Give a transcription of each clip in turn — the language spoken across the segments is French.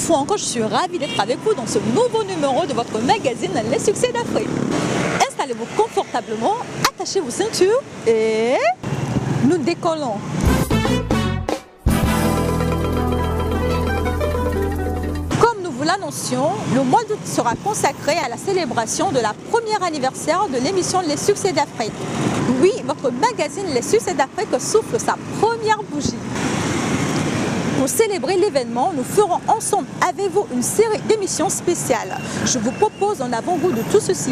fois encore, je suis ravie d'être avec vous dans ce nouveau numéro de votre magazine Les Succès d'Afrique. Installez-vous confortablement, attachez vos ceintures et nous décollons. Comme nous vous l'annoncions, le mois d'août sera consacré à la célébration de la première anniversaire de l'émission Les Succès d'Afrique. Oui, votre magazine Les Succès d'Afrique souffle sa première bougie. Pour célébrer l'événement, nous ferons ensemble avec vous une série d'émissions spéciales. Je vous propose un avant-goût de tout ceci.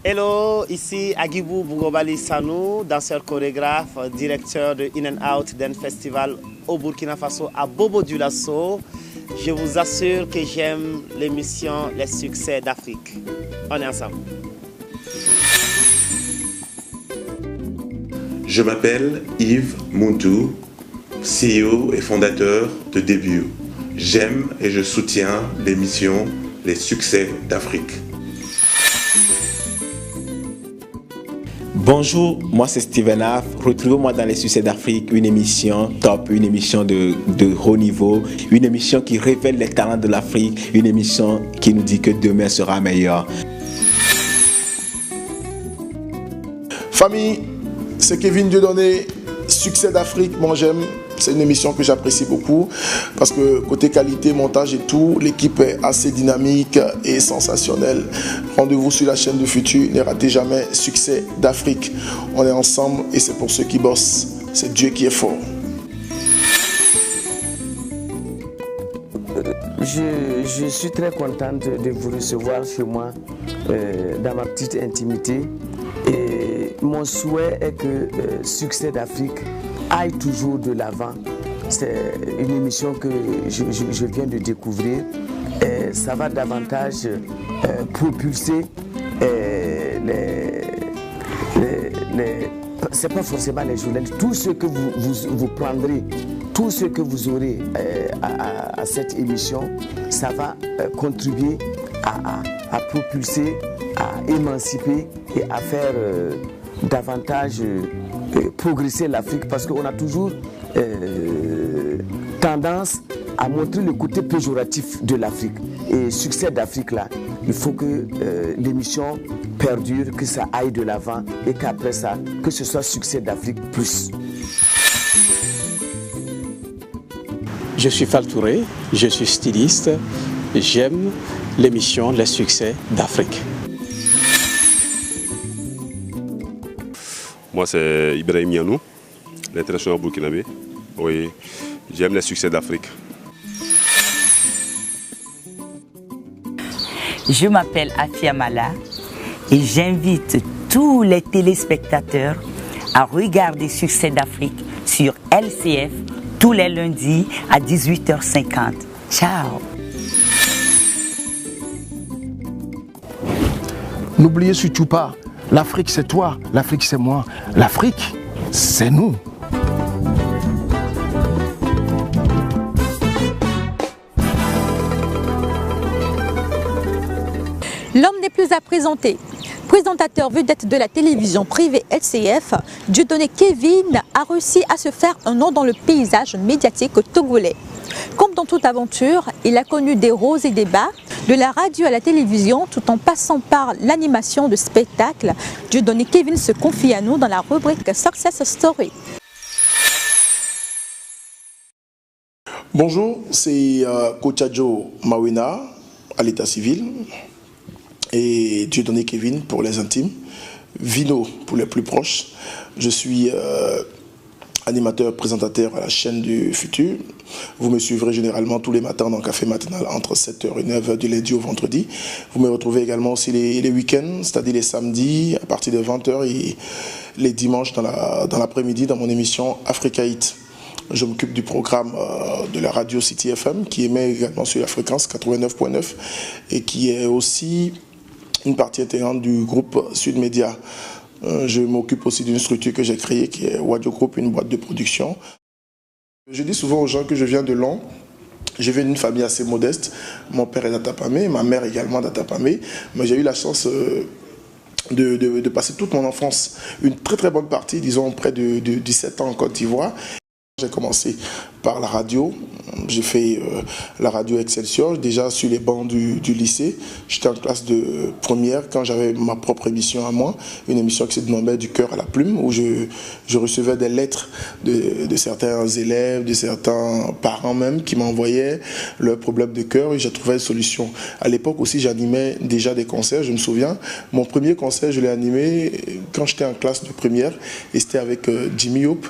Hello, ici Agibou Bougobali Sanou, danseur chorégraphe, directeur de In and Out Dance Festival au Burkina Faso à Bobo Dioulasso. Je vous assure que j'aime l'émission Les Succès d'Afrique. On est ensemble. Je m'appelle Yves Mountou, CEO et fondateur de Debut. J'aime et je soutiens l'émission Les Succès d'Afrique. Bonjour, moi c'est Steven Aff. Retrouvez-moi dans Les Succès d'Afrique, une émission top, une émission de haut niveau, une émission qui révèle les talents de l'Afrique, une émission qui nous dit que demain sera meilleur. Famille, c'est Kevin Dieudonné, Succès d'Afrique, moi j'aime. C'est une émission que j'apprécie beaucoup parce que côté qualité, montage et tout, l'équipe est assez dynamique et sensationnelle. Rendez-vous sur la chaîne du futur, ne ratez jamais Succès d'Afrique. On est ensemble et c'est pour ceux qui bossent. C'est Dieu qui est fort. Je suis très contente de vous recevoir chez moi dans ma petite intimité. Et mon souhait est que Succès d'Afrique aille toujours de l'avant. C'est une émission que je viens de découvrir. Et ça va davantage propulser c'est pas forcément les journalistes, tout ce que vous prendrez, tout ce que vous aurez à cette émission, ça va contribuer à propulser, à émanciper et à faire davantage progresser l'Afrique, parce qu'on a toujours tendance à montrer le côté péjoratif de l'Afrique. Et Succès d'Afrique, là, il faut que l'émission perdure, que ça aille de l'avant et qu'après ça, que ce soit Succès d'Afrique plus. Je suis Fall Touré, je suis styliste, j'aime l'émission Les Succès d'Afrique. Moi, c'est Ibrahim Yanou, l'international burkinabé. Oui, j'aime les Succès d'Afrique. Je m'appelle Afia Mala et j'invite tous les téléspectateurs à regarder Succès d'Afrique sur LCF tous les lundis à 18h50. Ciao! N'oubliez surtout pas, l'Afrique c'est toi, l'Afrique c'est moi, l'Afrique c'est nous. L'homme n'est plus à présenter. Présentateur vedette de la télévision privée LCF, Dieudonné Kevin a réussi à se faire un nom dans le paysage médiatique togolais. Comme dans toute aventure, il a connu des hauts et des bas, de la radio à la télévision, tout en passant par l'animation de spectacles. Dieudonné Kevin se confie à nous dans la rubrique Success Story. Bonjour, c'est Kochadjo Mawena à l'état civil et Dieudonné Kevin pour les intimes, Vino pour les plus proches. Je suis animateur, présentateur à la chaîne du futur. Vous me suivrez généralement tous les matins dans Café Matinal entre 7h et 9h du lundi au vendredi. Vous me retrouvez également aussi les week-ends, c'est-à-dire les samedis à partir de 20h et les dimanches dans l'après-midi dans mon émission Africa Hit. Je m'occupe du programme de la radio City FM qui émet également sur la fréquence 89.9 et qui est aussi une partie intégrante du groupe Sud Média. Je m'occupe aussi d'une structure que j'ai créée qui est Wadio Group, une boîte de production. Je dis souvent aux gens que je viens de Long. Je viens d'une famille assez modeste. Mon père est d'Atapamé, ma mère également d'Atapamé. Mais j'ai eu la chance de passer toute mon enfance, une très très bonne partie, disons près de 17 ans en Côte d'Ivoire. J'ai commencé par la radio, j'ai fait la radio Excelsior, déjà sur les bancs du lycée. J'étais en classe de première quand j'avais ma propre émission à moi, une émission qui se dénommait Du cœur à la plume, où je recevais des lettres de certains élèves, de certains parents même, qui m'envoyaient leurs problèmes de cœur et je trouvais une solution. À l'époque aussi, j'animais déjà des concerts, je me souviens. Mon premier concert, je l'ai animé quand j'étais en classe de première et c'était avec Jimmy Hope.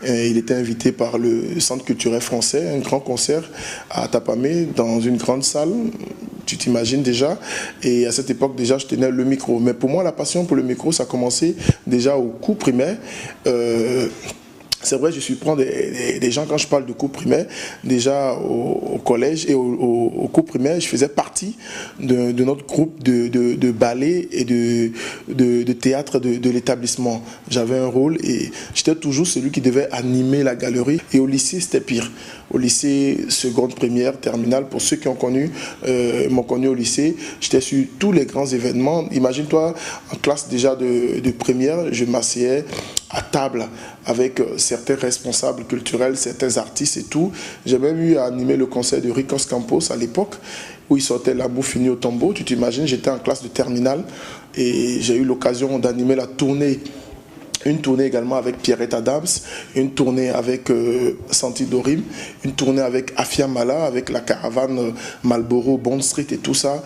Il était invité par le Centre culturel français, un grand concert à Tapamé, dans une grande salle, tu t'imagines déjà. Et à cette époque, déjà, je tenais le micro. Mais pour moi, la passion pour le micro, ça a commencé déjà au cours primaire. C'est vrai, je suis prendre des gens, quand je parle de cours primaire, déjà au collège et au cours primaire, je faisais partie de notre groupe de ballet et de théâtre de l'établissement. J'avais un rôle et j'étais toujours celui qui devait animer la galerie. Et au lycée, c'était pire. Au lycée, seconde, première, terminale, pour ceux qui ont m'ont connu au lycée, j'étais sur tous les grands événements. Imagine-toi, en classe déjà de première, je m'asseyais à table avec certains responsables culturels, certains artistes et tout. J'ai même eu à animer le concert de Ricos Campos à l'époque, où il sortait L'amour fini au tombeau. Tu t'imagines, j'étais en classe de terminale et j'ai eu l'occasion d'animer la tournée. Une tournée également avec Pierrette Adams, une tournée avec Santi Dorim, une tournée avec Afia Mala, avec la caravane Marlboro, Bond Street et tout ça.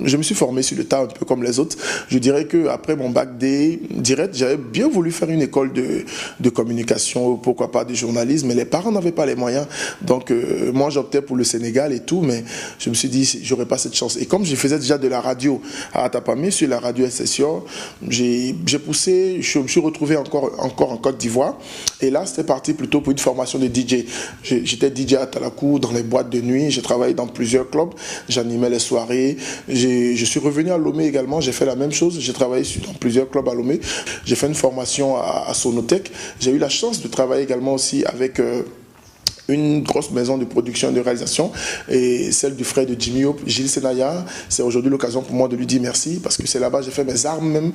Je me suis formé sur le tas un peu comme les autres. Je dirais qu'après mon bac D direct, j'avais bien voulu faire une école de communication, pourquoi pas de journalisme, mais les parents n'avaient pas les moyens. Donc moi j'optais pour le Sénégal et tout, mais je me suis dit j'aurais pas cette chance. Et comme je faisais déjà de la radio à Tapamé, sur la radio Excelsior, j'ai poussé, je me suis retrouvé encore en Côte d'Ivoire. Et là c'était parti plutôt pour une formation de DJ. J'étais DJ à Talakou, dans les boîtes de nuit, j'ai travaillé dans plusieurs clubs, j'animais les soirées. Je suis revenu à Lomé également, j'ai fait la même chose, j'ai travaillé dans plusieurs clubs à Lomé, j'ai fait une formation à Sonotech, j'ai eu la chance de travailler également aussi avec une grosse maison de production et de réalisation, et celle du frère de Jimmy Hope, Gilles Senaya. C'est aujourd'hui l'occasion pour moi de lui dire merci, parce que c'est là-bas que j'ai fait mes armes même,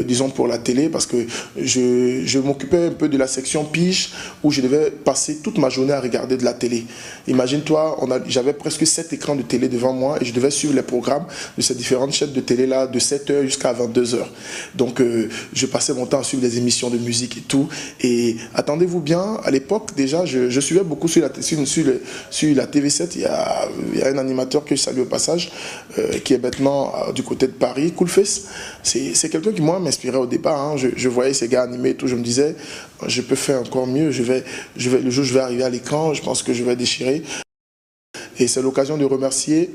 disons pour la télé, parce que je m'occupais un peu de la section pige, où je devais passer toute ma journée à regarder de la télé. Imagine-toi, j'avais presque 7 écrans de télé devant moi, et je devais suivre les programmes de ces différentes chaînes de télé là, de 7h jusqu'à 22h. Donc je passais mon temps à suivre des émissions de musique et tout, et attendez-vous bien, à l'époque déjà, je suivais beaucoup sur la TV7, il y a un animateur que je salue au passage, qui est maintenant du côté de Paris, Coolface. C'est quelqu'un qui moi m'inspirait au départ, hein. Je voyais ces gars animés et tout, je me disais, je peux faire encore mieux, le jour où je vais arriver à l'écran, je pense que je vais déchirer. Et c'est l'occasion de remercier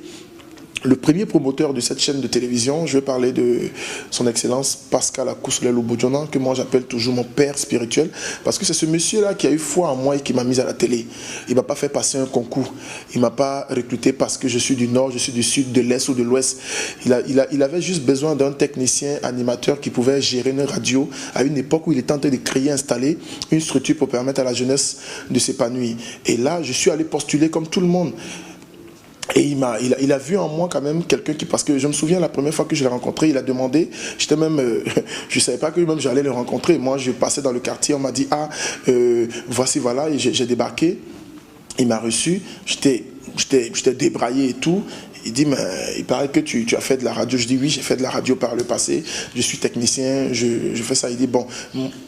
le premier promoteur de cette chaîne de télévision. Je vais parler de son excellence Pascal Akousoulé-Lobodjona, que moi j'appelle toujours mon père spirituel, parce que c'est ce monsieur-là qui a eu foi en moi et qui m'a mis à la télé. Il ne m'a pas fait passer un concours, il ne m'a pas recruté parce que je suis du nord, je suis du sud, de l'est ou de l'ouest. Il avait juste besoin d'un technicien animateur qui pouvait gérer une radio à une époque où il était en train de créer, installer une structure pour permettre à la jeunesse de s'épanouir. Et là, je suis allé postuler comme tout le monde. Et il a vu en moi quand même quelqu'un qui, parce que je me souviens la première fois que je l'ai rencontré, il a demandé, j'étais même, je ne savais pas que même j'allais le rencontrer. Moi, je passais dans le quartier, on m'a dit, voici, voilà, et j'ai débarqué. Il m'a reçu, j'étais débraillé et tout. Il dit, mais il paraît que tu as fait de la radio. Je dis, oui, j'ai fait de la radio par le passé. Je suis technicien, je fais ça. Il dit, bon,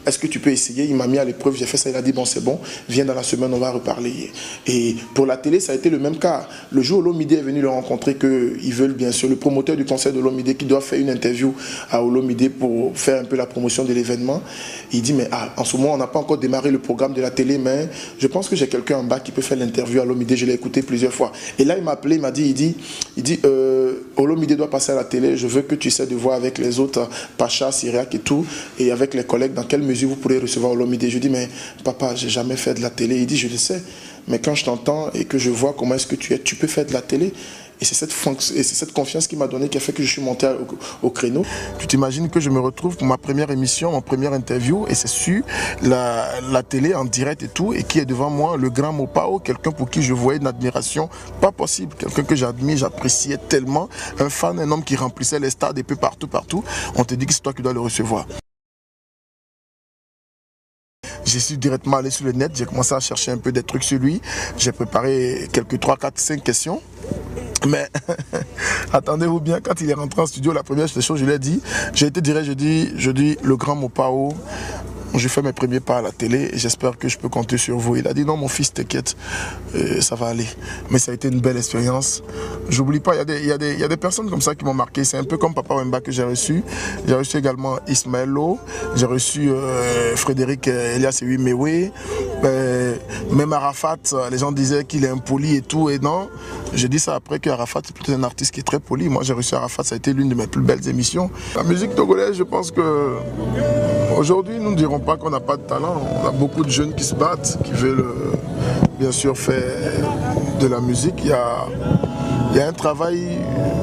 est-ce que tu peux essayer? Il m'a mis à l'épreuve, j'ai fait ça. Il a dit, bon, c'est bon, viens dans la semaine, on va reparler. Et pour la télé, ça a été le même cas. Le jour où Olomide est venu le rencontrer, qu'ils veulent bien sûr, le promoteur du concert de Olomide qui doit faire une interview à Olomide pour faire un peu la promotion de l'événement, il dit, mais en ce moment, on n'a pas encore démarré le programme de la télé, mais je pense que j'ai quelqu'un en bas qui peut faire l'interview à Olomide. Je l'ai écouté plusieurs fois. Et là, il m'a appelé, il m'a dit, il dit, Olomide doit passer à la télé, je veux que tu essaies de voir avec les autres, Pacha, Syriac et tout, et avec les collègues, dans quelle mesure vous pourrez recevoir Olomide. Je dis, mais papa, j'ai jamais fait de la télé. Il dit, je le sais, mais quand je t'entends et que je vois comment est-ce que tu peux faire de la télé. Et c'est cette confiance qui m'a donné, qui a fait que je suis monté au créneau. Tu t'imagines que je me retrouve pour ma première émission, mon première interview, et c'est sur la télé en direct et tout, et qui est devant moi le grand Mopao, quelqu'un pour qui je voyais une admiration pas possible, quelqu'un que j'admire, j'appréciais tellement, un fan, un homme qui remplissait les stades et peu partout. On te dit que c'est toi qui dois le recevoir. je suis directement allé sur le net, j'ai commencé à chercher un peu des trucs sur lui. J'ai préparé quelques 3, 4, 5 questions. Mais attendez-vous bien, quand il est rentré en studio, la première chose, je lui ai dit, j'ai été direct, je dis le grand Mopao, je fais mes premiers pas à la télé et j'espère que je peux compter sur vous. Il a dit non mon fils, t'inquiète, ça va aller. Mais ça a été une belle expérience. J'oublie pas, il y a des personnes comme ça qui m'ont marqué. C'est un peu comme Papa Wemba que j'ai reçu. J'ai reçu également Ismaël Lo, j'ai reçu Frédéric Elias Mewe. Même Arafat, les gens disaient qu'il est impoli et tout, et non. Je dis ça après que Arafat c'est plutôt un artiste qui est très poli. Moi j'ai reçu Arafat, ça a été l'une de mes plus belles émissions. La musique togolaise, je pense que aujourd'hui nous ne dirons pas qu'on n'a pas de talent. On a beaucoup de jeunes qui se battent, qui veulent bien sûr faire de la musique. Il y a un travail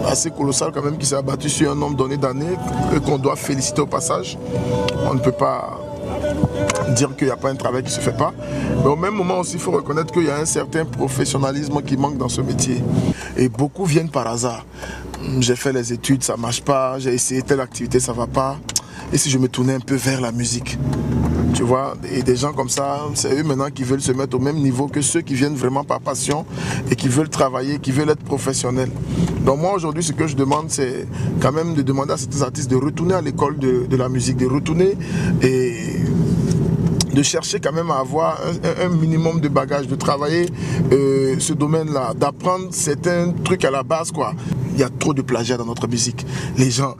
assez colossal quand même qui s'est abattu sur un nombre donné d'années et qu'on doit féliciter au passage. On ne peut pas dire qu'il n'y a pas un travail qui ne se fait pas. Mais au même moment aussi, il faut reconnaître qu'il y a un certain professionnalisme qui manque dans ce métier. Et beaucoup viennent par hasard. J'ai fait les études, ça ne marche pas. J'ai essayé telle activité, ça ne va pas. Et si je me tournais un peu vers la musique, tu vois, et des gens comme ça, c'est eux maintenant qui veulent se mettre au même niveau que ceux qui viennent vraiment par passion et qui veulent travailler, qui veulent être professionnels. Donc moi aujourd'hui, ce que je demande, c'est quand même de demander à certains artistes de retourner à l'école de la musique, de retourner et de chercher quand même à avoir un minimum de bagage, de travailler ce domaine-là, d'apprendre certains trucs à la base, quoi. Il y a trop de plagiat dans notre musique. Les gens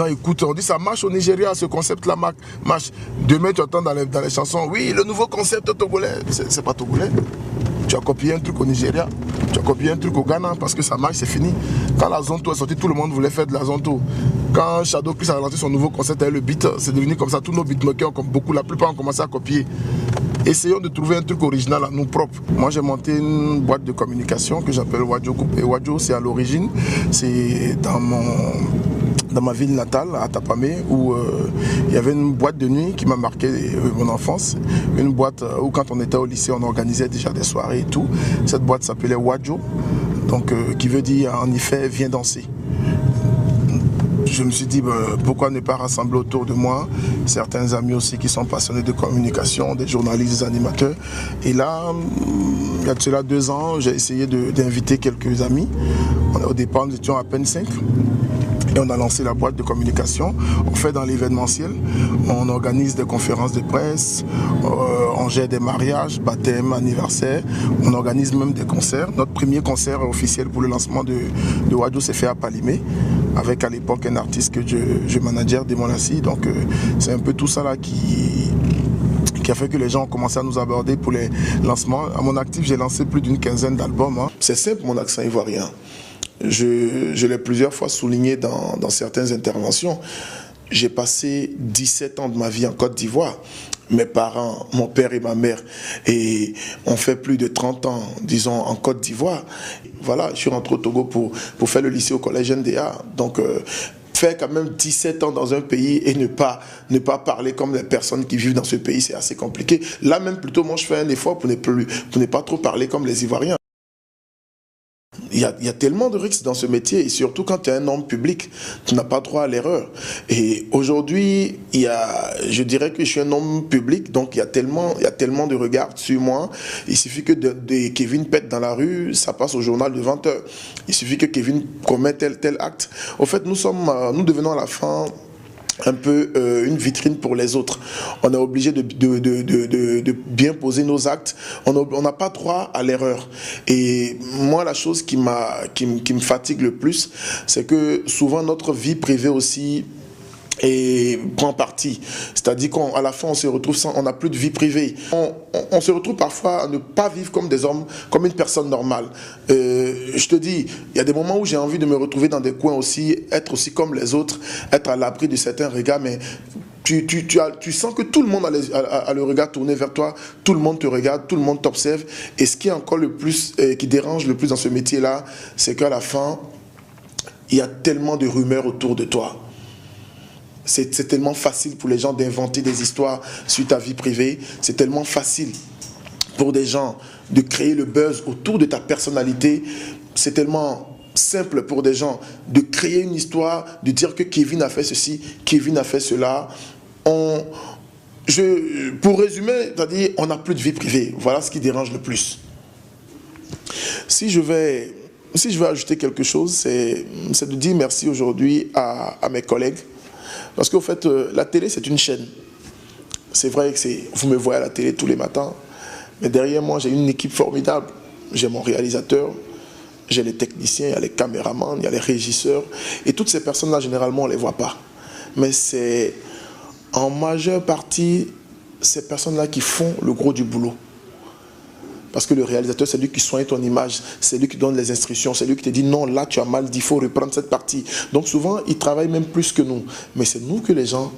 écoutent, on dit ça marche au Nigeria, ce concept-là marche. Demain, tu entends dans les chansons, oui, le nouveau concept togolais. C'est pas togolais. Tu as copié un truc au Nigeria, tu as copié un truc au Ghana, parce que ça marche, c'est fini. Quand la Zonto est sortie, tout le monde voulait faire de la Zonto. Quand Shadow Chris a lancé son nouveau concept avec le beat, c'est devenu comme ça. Tous nos beatmakers, comme beaucoup, la plupart ont commencé à copier. Essayons de trouver un truc original à nous propres. Moi, j'ai monté une boîte de communication que j'appelle Wadjo Group. Et Wadjo, c'est à l'origine, c'est dans ma ville natale, à Tapamé, où il y avait une boîte de nuit qui m'a marqué mon enfance. Une boîte où quand on était au lycée, on organisait déjà des soirées et tout. Cette boîte s'appelait Wadjo, donc qui veut dire en effet, viens danser. Je me suis dit, pourquoi ne pas rassembler autour de moi certains amis aussi qui sont passionnés de communication, des journalistes, des animateurs. Et là, il y a de cela 2 ans, j'ai essayé d'inviter quelques amis. Au départ, nous étions à peine 5. Et on a lancé la boîte de communication. On fait dans l'événementiel, on organise des conférences de presse, on gère des mariages, baptêmes, anniversaires, on organise même des concerts. Notre premier concert officiel pour le lancement de Wadjo s'est fait à Palimé, avec à l'époque un artiste que je manageais, Démon Lassi. Donc c'est un peu tout ça là qui a fait que les gens ont commencé à nous aborder pour les lancements. À mon actif, j'ai lancé plus d'une 15aine d'albums. C'est simple, mon accent ivoirien. Je l'ai plusieurs fois souligné dans certaines interventions. J'ai passé 17 ans de ma vie en Côte d'Ivoire. Mes parents, mon père et ma mère, et on fait plus de 30 ans, disons, en Côte d'Ivoire. Voilà, je suis rentré au Togo pour faire le lycée au collège NDA. Donc, faire quand même 17 ans dans un pays et ne pas parler comme les personnes qui vivent dans ce pays, c'est assez compliqué. Là même, plutôt, moi, je fais un effort pour ne pas trop parler comme les Ivoiriens. Il y a tellement de risques dans ce métier, et surtout quand tu es un homme public, tu n'as pas droit à l'erreur. Et aujourd'hui, je dirais que je suis un homme public, donc il y a tellement de regards sur moi. Il suffit que Kevin pète dans la rue, ça passe au journal de 20 heures. Il suffit que Kevin commette tel acte. Au fait, nous devenons à la fin un peu une vitrine pour les autres. On est obligé de bien poser nos actes. On n'a pas droit à l'erreur. Et moi, la chose qui me fatigue le plus, c'est que souvent notre vie privée aussi et prend parti. C'est-à-dire qu'à la fin, on se retrouve on n'a plus de vie privée. On se retrouve parfois à ne pas vivre comme des hommes, comme une personne normale. Je te dis, il y a des moments où j'ai envie de me retrouver dans des coins aussi, être aussi comme les autres, être à l'abri de certains regards, mais tu sens que tout le monde a le regard tourné vers toi, tout le monde te regarde, tout le monde t'observe. Et ce qui est encore le plus, qui dérange le plus dans ce métier-là, c'est qu'à la fin, il y a tellement de rumeurs autour de toi. C'est tellement facile pour les gens d'inventer des histoires sur ta vie privée. C'est tellement facile pour des gens de créer le buzz autour de ta personnalité. C'est tellement simple pour des gens de créer une histoire, de dire que Kevin a fait ceci, Kevin a fait cela. pour résumer, c'est-à-dire on n'a plus de vie privée. Voilà ce qui dérange le plus. Si je vais ajouter quelque chose, c'est de dire merci aujourd'hui à mes collègues. Parce qu'au fait, la télé, c'est une chaîne. C'est vrai que vous me voyez à la télé tous les matins, mais derrière moi, j'ai une équipe formidable. J'ai mon réalisateur, j'ai les techniciens, il y a les caméramans, il y a les régisseurs. Et toutes ces personnes-là, généralement, on ne les voit pas. Mais c'est en majeure partie ces personnes-là qui font le gros du boulot. Parce que le réalisateur, c'est lui qui soigne ton image, c'est lui qui donne les instructions, c'est lui qui te dit non, là tu as mal dit, il faut reprendre cette partie. Donc souvent, il travaille même plus que nous. Mais c'est nous que les gens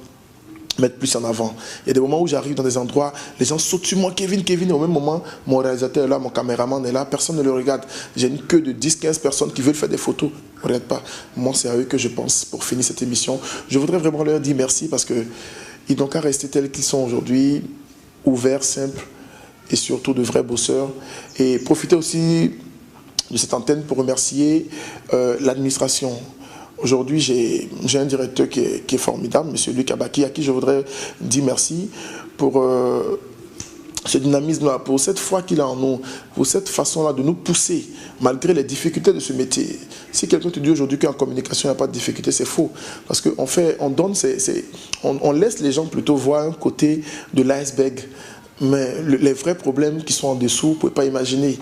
mettent plus en avant. Il y a des moments où j'arrive dans des endroits, les gens sautent sur moi, Kevin, et au même moment, mon réalisateur est là, mon caméraman est là, personne ne le regarde. J'ai une queue de 10-15 personnes qui veulent faire des photos. Ne regarde pas. Moi, c'est à eux que je pense pour finir cette émission. Je voudrais vraiment leur dire merci parce qu'ils n'ont qu'à rester tels qu'ils sont aujourd'hui, ouverts, simples, et surtout de vrais bosseurs. Et profiter aussi de cette antenne pour remercier l'administration. Aujourd'hui, j'ai un directeur qui est formidable, M. Luc Abaki, à qui je voudrais dire merci pour ce dynamisme-là, pour cette foi qu'il a en nous, pour cette façon-là de nous pousser, malgré les difficultés de ce métier. Si quelqu'un te dit aujourd'hui qu'en communication, il n'y a pas de difficulté, c'est faux. Parce qu'on donne, on laisse les gens plutôt voir un côté de l'iceberg. Mais les vrais problèmes qui sont en dessous, vous ne pouvez pas imaginer.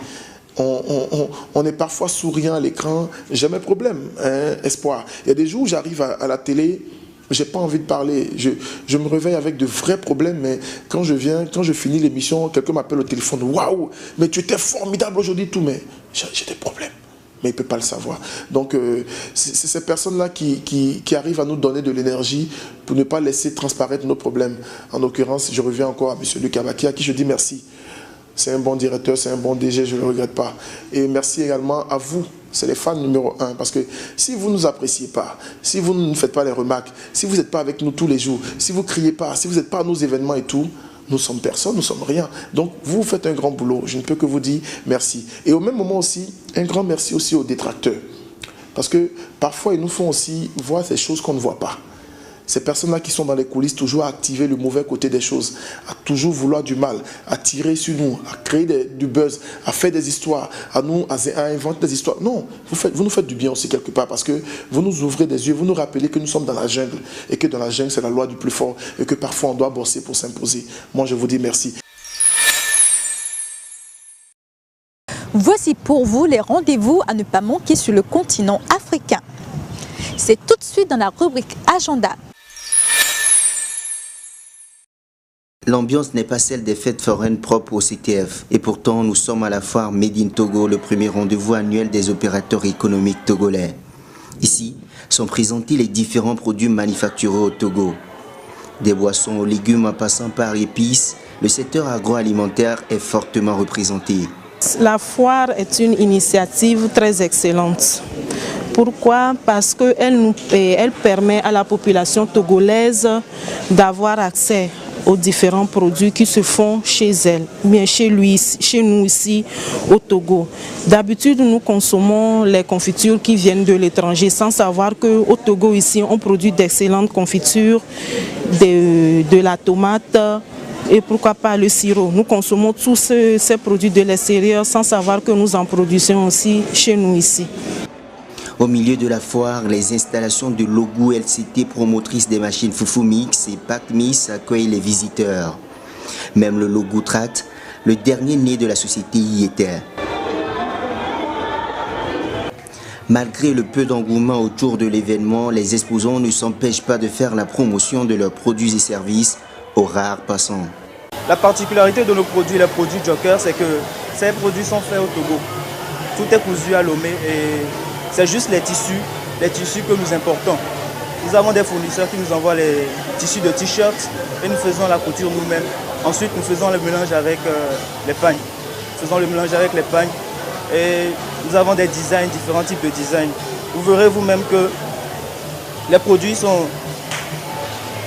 On est parfois souriant à l'écran, jamais de problème, hein, espoir. Il y a des jours où j'arrive à la télé, je n'ai pas envie de parler. Je me réveille avec de vrais problèmes, mais quand je finis l'émission, quelqu'un m'appelle au téléphone. Waouh, mais tu étais formidable aujourd'hui, tout, mais j'ai des problèmes. Mais il ne peut pas le savoir. Donc, c'est ces personnes-là qui arrivent à nous donner de l'énergie pour ne pas laisser transparaître nos problèmes. En l'occurrence, je reviens encore à M. Luc Abaki, à qui je dis merci. C'est un bon directeur, c'est un bon DG, je ne le regrette pas. Et merci également à vous, c'est les fans numéro 1. Parce que si vous ne nous appréciez pas, si vous ne nous faites pas les remarques, si vous n'êtes pas avec nous tous les jours, si vous ne criez pas, si vous n'êtes pas à nos événements et tout, nous sommes personne, nous sommes rien. Donc, vous faites un grand boulot. Je ne peux que vous dire merci. Et au même moment aussi, un grand merci aussi aux détracteurs. Parce que parfois, ils nous font aussi voir ces choses qu'on ne voit pas. Ces personnes-là qui sont dans les coulisses, toujours à activer le mauvais côté des choses, à toujours vouloir du mal, à tirer sur nous, à créer du buzz, à faire des histoires, à inventer des histoires. Non, vous nous faites du bien aussi quelque part parce que vous nous ouvrez des yeux, vous nous rappelez que nous sommes dans la jungle et que dans la jungle, c'est la loi du plus fort et que parfois on doit bosser pour s'imposer. Moi, je vous dis merci. Voici pour vous les rendez-vous à ne pas manquer sur le continent africain. C'est tout de suite dans la rubrique Agenda. L'ambiance n'est pas celle des fêtes foraines propres au CTF. Et pourtant, nous sommes à la foire Made in Togo, le premier rendez-vous annuel des opérateurs économiques togolais. Ici, sont présentés les différents produits manufacturés au Togo. Des boissons aux légumes en passant par épices, le secteur agroalimentaire est fortement représenté. La foire est une initiative très excellente. Pourquoi? Parce qu'elle permet à la population togolaise d'avoir accès aux différents produits qui se font chez elle, bien chez nous ici au Togo. D'habitude, nous consommons les confitures qui viennent de l'étranger sans savoir qu'au Togo ici, on produit d'excellentes confitures, de la tomate et pourquoi pas le sirop. Nous consommons tous ces produits de l'extérieur sans savoir que nous en produisons aussi chez nous ici. Au milieu de la foire, les installations de Logou LCT, promotrice des machines Fufumix et Pacmis, accueillent les visiteurs. Même le Logou Tract, le dernier né de la société, y était. Malgré le peu d'engouement autour de l'événement, les exposants ne s'empêchent pas de faire la promotion de leurs produits et services aux rares passants. La particularité de nos produits, les produits Joker, c'est que ces produits sont faits au Togo. Tout est cousu à Lomé et c'est juste les tissus que nous importons. Nous avons des fournisseurs qui nous envoient les tissus de t-shirts et nous faisons la couture nous-mêmes. Ensuite, nous faisons le mélange avec les pagnes. Nous faisons le mélange avec les pagnes et nous avons des designs, différents types de designs. Vous verrez vous-même que les produits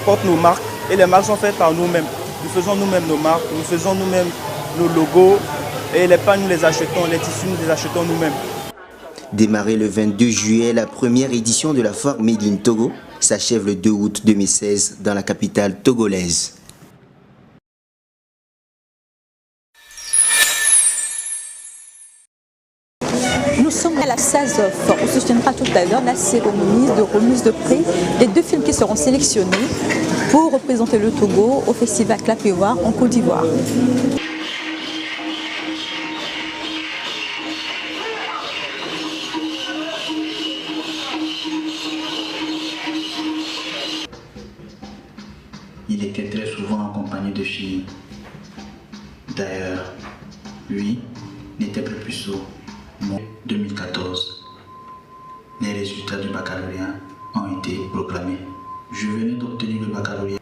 portent nos marques et les marques sont faites par nous-mêmes. Nous faisons nous-mêmes nos marques, nous faisons nous-mêmes nos logos et les pagnes nous les achetons, les tissus nous les achetons nous-mêmes. Démarrée le 22 juillet, la première édition de la foire Made in Togo s'achève le 2 août 2016 dans la capitale togolaise. sommes à la SAZOF, où se tiendra tout à l'heure la cérémonie de remise de prix des 2 films qui seront sélectionnés pour représenter le Togo au festival Clap-Ivoire en Côte d'Ivoire. Il était très souvent accompagné de filles. D'ailleurs, lui n'était plus sourd. En 2014, les résultats du baccalauréat ont été proclamés. Je venais d'obtenir le baccalauréat.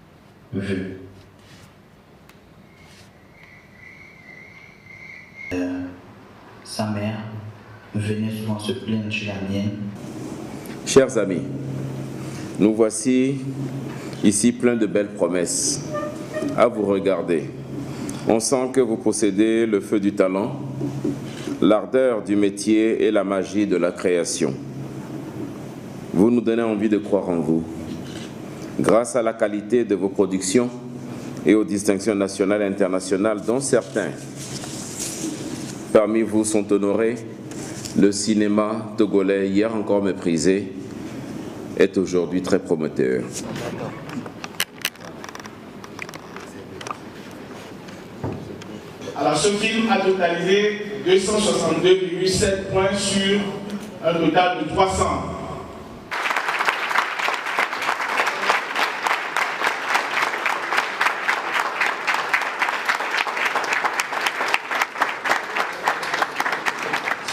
Sa mère venait souvent se plaindre chez la mienne. Chers amis, nous voici ici plein de belles promesses. À vous regarder, on sent que vous possédez le feu du talent, l'ardeur du métier et la magie de la création. Vous nous donnez envie de croire en vous. Grâce à la qualité de vos productions et aux distinctions nationales et internationales dont certains parmi vous sont honorés, le cinéma togolais, hier encore méprisé, est aujourd'hui très prometteur. Alors ce film a totalisé 262,7 points sur un total de 300.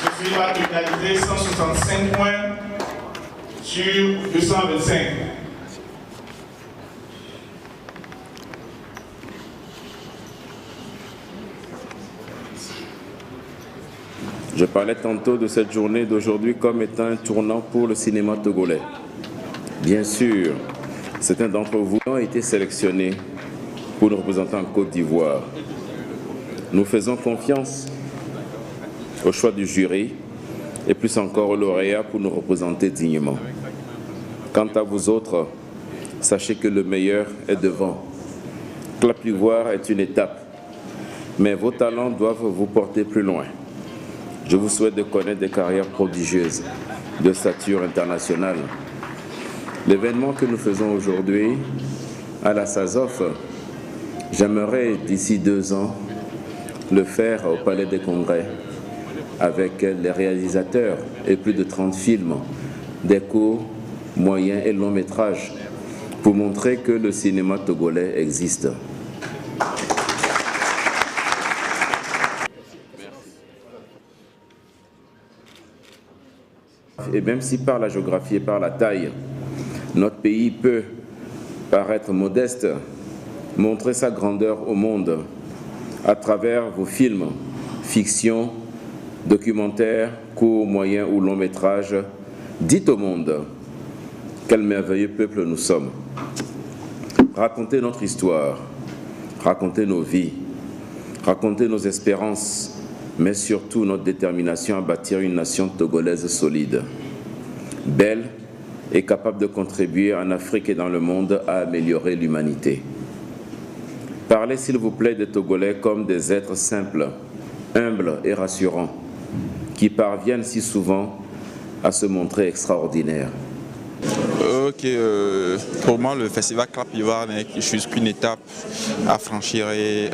Ce film a totalisé 165 points sur 225. Je parlais tantôt de cette journée d'aujourd'hui comme étant un tournant pour le cinéma togolais. Bien sûr, certains d'entre vous ont été sélectionnés pour nous représenter en Côte d'Ivoire. Nous faisons confiance au choix du jury et plus encore aux lauréats pour nous représenter dignement. Quant à vous autres, sachez que le meilleur est devant. Clap-Ivoire est une étape, mais vos talents doivent vous porter plus loin. Je vous souhaite de connaître des carrières prodigieuses de stature internationale. L'événement que nous faisons aujourd'hui à la SAZOF, j'aimerais d'ici 2 ans le faire au Palais des Congrès avec les réalisateurs et plus de 30 films, des courts, moyens et longs métrages pour montrer que le cinéma togolais existe. Et même si par la géographie et par la taille, notre pays peut paraître modeste, montrer sa grandeur au monde à travers vos films, fiction, documentaires, courts, moyens ou longs métrages. Dites au monde quel merveilleux peuple nous sommes. Racontez notre histoire, racontez nos vies, racontez nos espérances, mais surtout notre détermination à bâtir une nation togolaise solide, belle et capable de contribuer en Afrique et dans le monde à améliorer l'humanité. Parlez s'il vous plaît des Togolais comme des êtres simples, humbles et rassurants, qui parviennent si souvent à se montrer extraordinaires. Ok, pour moi le festival Clap-Ivoire n'est juste qu'une étape à franchir et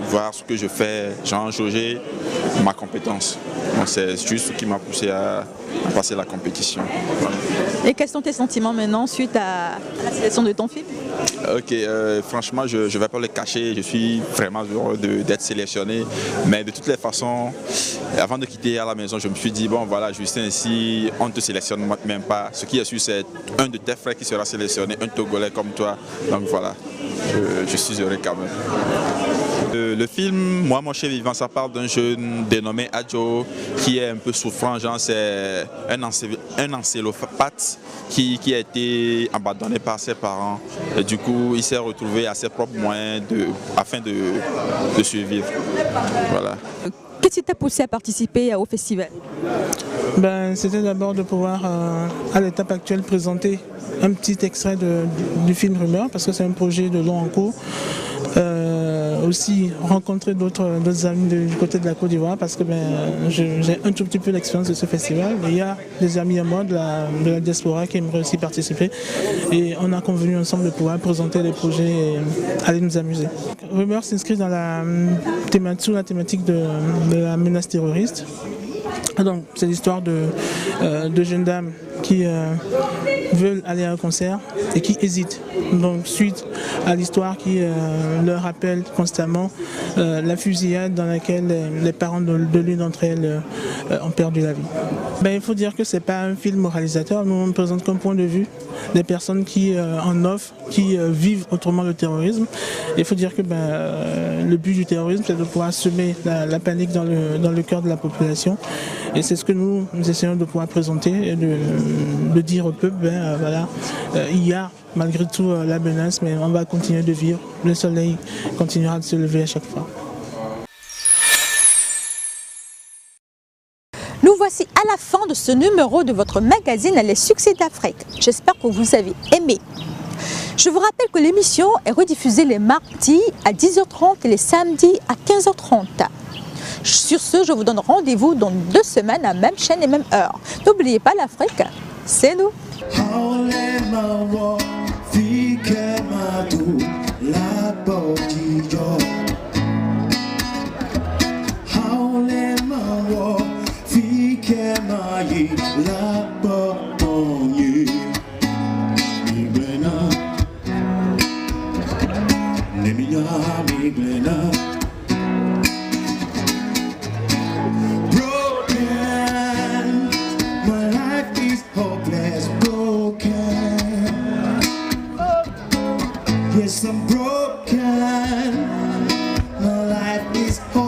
voir ce que je fais, genre jauger ma compétence. Donc c'est juste ce qui m'a poussé à passer la compétition. Voilà. Et quels sont tes sentiments maintenant suite à la sélection de ton film? Ok, franchement je ne vais pas le cacher, je suis vraiment heureux d'être sélectionné, mais de toutes les façons, avant de quitter à la maison, je me suis dit, bon voilà Justin, si on ne te sélectionne même pas, ce qui est sûr c'est un de tes frères qui sera sélectionné, un Togolais comme toi, donc voilà, je suis heureux quand même. Le film, Moi mon cher vivant, ça parle d'un jeune dénommé Adjo qui est un peu souffrant, genre c'est un encéphalopathe qui a été abandonné par ses parents. Et du coup, il s'est retrouvé à ses propres moyens afin de survivre. Voilà. Qu'est-ce qui t'a poussé à participer au festival? C'était d'abord de pouvoir, à l'étape actuelle, présenter un petit extrait du film Rumeur, parce que c'est un projet de long en cours aussi rencontré d'autres amis du côté de la Côte d'Ivoire parce que j'ai un tout petit peu l'expérience de ce festival. Il y a des amis à moi de la diaspora qui aimeraient aussi participer et on a convenu ensemble de pouvoir présenter les projets et aller nous amuser. Rumeur s'inscrit dans sous la thématique de la menace terroriste. Donc c'est l'histoire de jeunes dames qui veulent aller à un concert et qui hésitent. Donc suite à l'histoire qui leur rappelle constamment la fusillade dans laquelle les parents de l'une d'entre elles ont perdu la vie. Il faut dire que ce n'est pas un film moralisateur, nous on présente comme point de vue des personnes qui en offrent, qui vivent autrement le terrorisme. Il faut dire que le but du terrorisme c'est de pouvoir semer la panique dans le cœur de la population et c'est ce que nous essayons de pouvoir présenter et de dire au peuple, voilà, il y a malgré tout la menace, mais on va continuer de vivre. Le soleil continuera de se lever à chaque fois. Nous voici à la fin de ce numéro de votre magazine Les Succès d'Afrique. J'espère que vous avez aimé. Je vous rappelle que l'émission est rediffusée les mardis à 10h30 et les samedis à 15h30. Sur ce, je vous donne rendez-vous dans 2 semaines à même chaîne et même heure. N'oubliez pas, l'Afrique, c'est nous. Yes, I'm broken. My life is hopeless.